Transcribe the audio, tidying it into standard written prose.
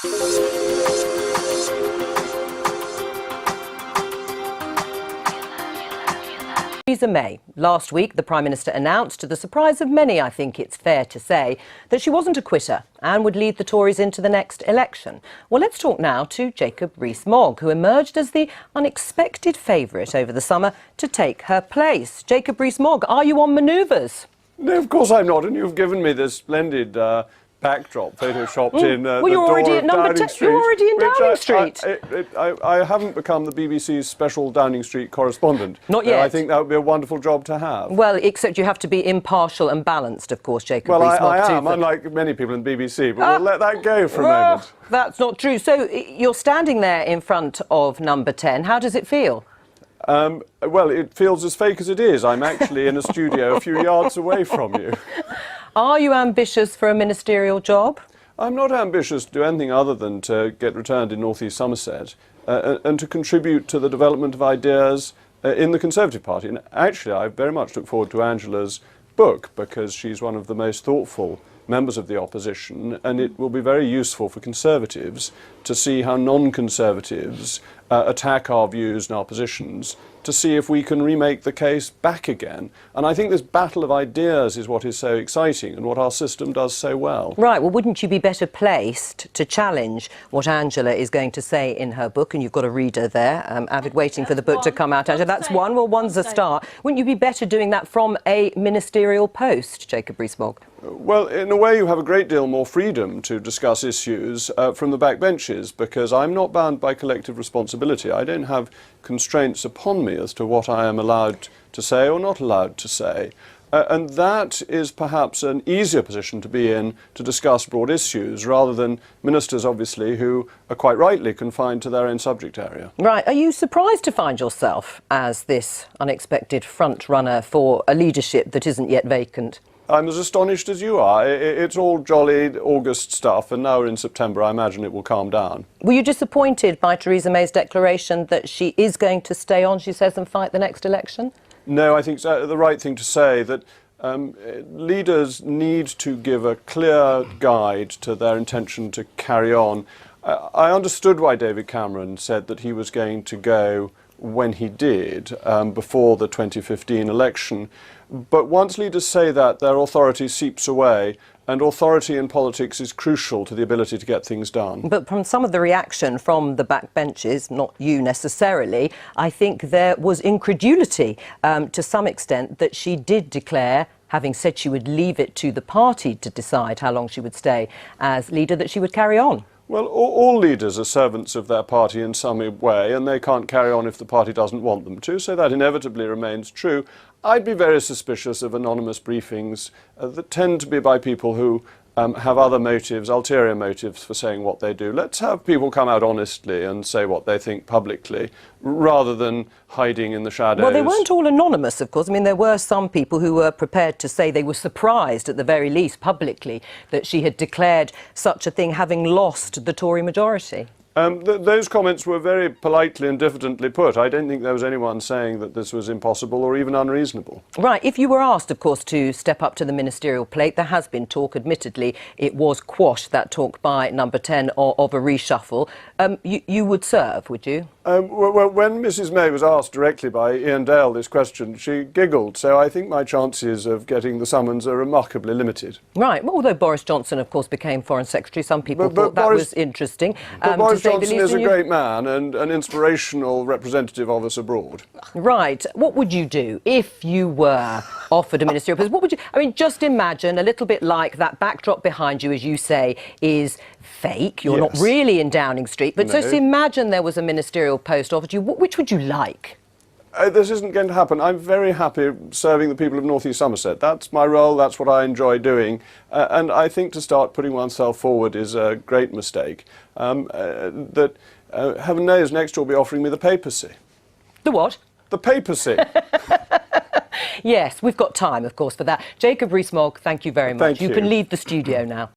Theresa May. Last week, the Prime Minister announced, to the surprise of many, I think it's fair to say, that she wasn't a quitter and would lead the Tories into the next election. Well, let's talk now to Jacob Rees-Mogg, who emerged as the unexpected favourite over the summer to take her place. Jacob Rees-Mogg, are you on manoeuvres? No, of course I'm not, and you've given me this splendid backdrop photoshopped in the you're door already of at number Downing 10. Street. You're already in Downing Street. I haven't become the BBC's special Downing Street correspondent. Not yet. I think that would be a wonderful job to have. Well, except you have to be impartial and balanced, of course, Jacob Well, Rees-Mogg. I am, unlike many people in the BBC, but we'll let that go for a moment. That's not true. So you're standing there in front of number 10. How does it feel? Well, it feels as fake as it is. I'm actually in a studio a few yards away from you. Are you ambitious for a ministerial job? I'm not ambitious to do anything other than to get returned in North East Somerset and to contribute to the development of ideas in the Conservative Party. And actually, I very much look forward to Angela's book because she's one of the most thoughtful members of the opposition, and it will be very useful for Conservatives to see how non-Conservatives attack our views and our positions, to see if we can remake the case back again. And I think this battle of ideas is what is so exciting and what our system does so well. Right, well, wouldn't you be better placed to challenge what Angela is going to say in her book? And you've got a reader there, avid waiting for the book to come out. Angela, that's one. Well, one's a start. Wouldn't you be better doing that from a ministerial post, Jacob Rees-Mogg? Well, in a way, you have a great deal more freedom to discuss issues from the backbenches, because I'm not bound by collective responsibility. I don't have constraints upon me as to what I am allowed to say or not allowed to say. And that is perhaps an easier position to be in to discuss broad issues, rather than ministers, obviously, who are quite rightly confined to their own subject area. Right. Are you surprised to find yourself as this unexpected front runner for a leadership that isn't yet vacant? I'm as astonished as you are. It's all jolly August stuff, and now we're in September. I imagine it will calm down. Were you disappointed by Theresa May's declaration that she is going to stay on, she says, and fight the next election? No, I think it's the right thing to say, that leaders need to give a clear guide to their intention to carry on. I understood why David Cameron said that he was going to go when he did, before the 2015 election. But once leaders say that, their authority seeps away, and authority in politics is crucial to the ability to get things done. But from some of the reaction from the backbenches, not you necessarily, I think there was incredulity to some extent that she did declare, having said she would leave it to the party to decide how long she would stay as leader, that she would carry on. Well, all leaders are servants of their party in some way, and they can't carry on if the party doesn't want them to, so that inevitably remains true. I'd be very suspicious of anonymous briefings that tend to be by people who have other motives, ulterior motives for saying what they do. Let's have people come out honestly and say what they think publicly, rather than hiding in the shadows. Well, they weren't all anonymous, of course. I mean, there were some people who were prepared to say they were surprised, at the very least publicly, that she had declared such a thing, having lost the Tory majority. Those comments were very politely and diffidently put. I don't think there was anyone saying that this was impossible or even unreasonable. Right. If you were asked, of course, to step up to the ministerial plate, there has been talk, admittedly, it was quashed, that talk by number 10, of a reshuffle. You would serve, would you? Well, when Mrs May was asked directly by Ian Dale this question, she giggled, so I think my chances of getting the summons are remarkably limited. Right. Well, although Boris Johnson, of course, became Foreign Secretary, some people thought that was interesting. But Boris Johnson is a great man and an inspirational representative of us abroad. Right. What would you do if you were offered a ministerial post? What would you... I mean, just imagine a little bit like that backdrop behind you, as you say, is fake. You're not really in Downing Street. But just imagine there was a ministerial post offered you. Which would you like? This isn't going to happen. I'm very happy serving the people of North East Somerset. That's my role, that's what I enjoy doing. And I think to start putting oneself forward is a great mistake. Heaven knows, next you'll be offering me the papacy. The what? The papacy. Yes, we've got time, of course, for that. Jacob Rees-Mogg, thank you very much. Thank you. You can leave the studio now.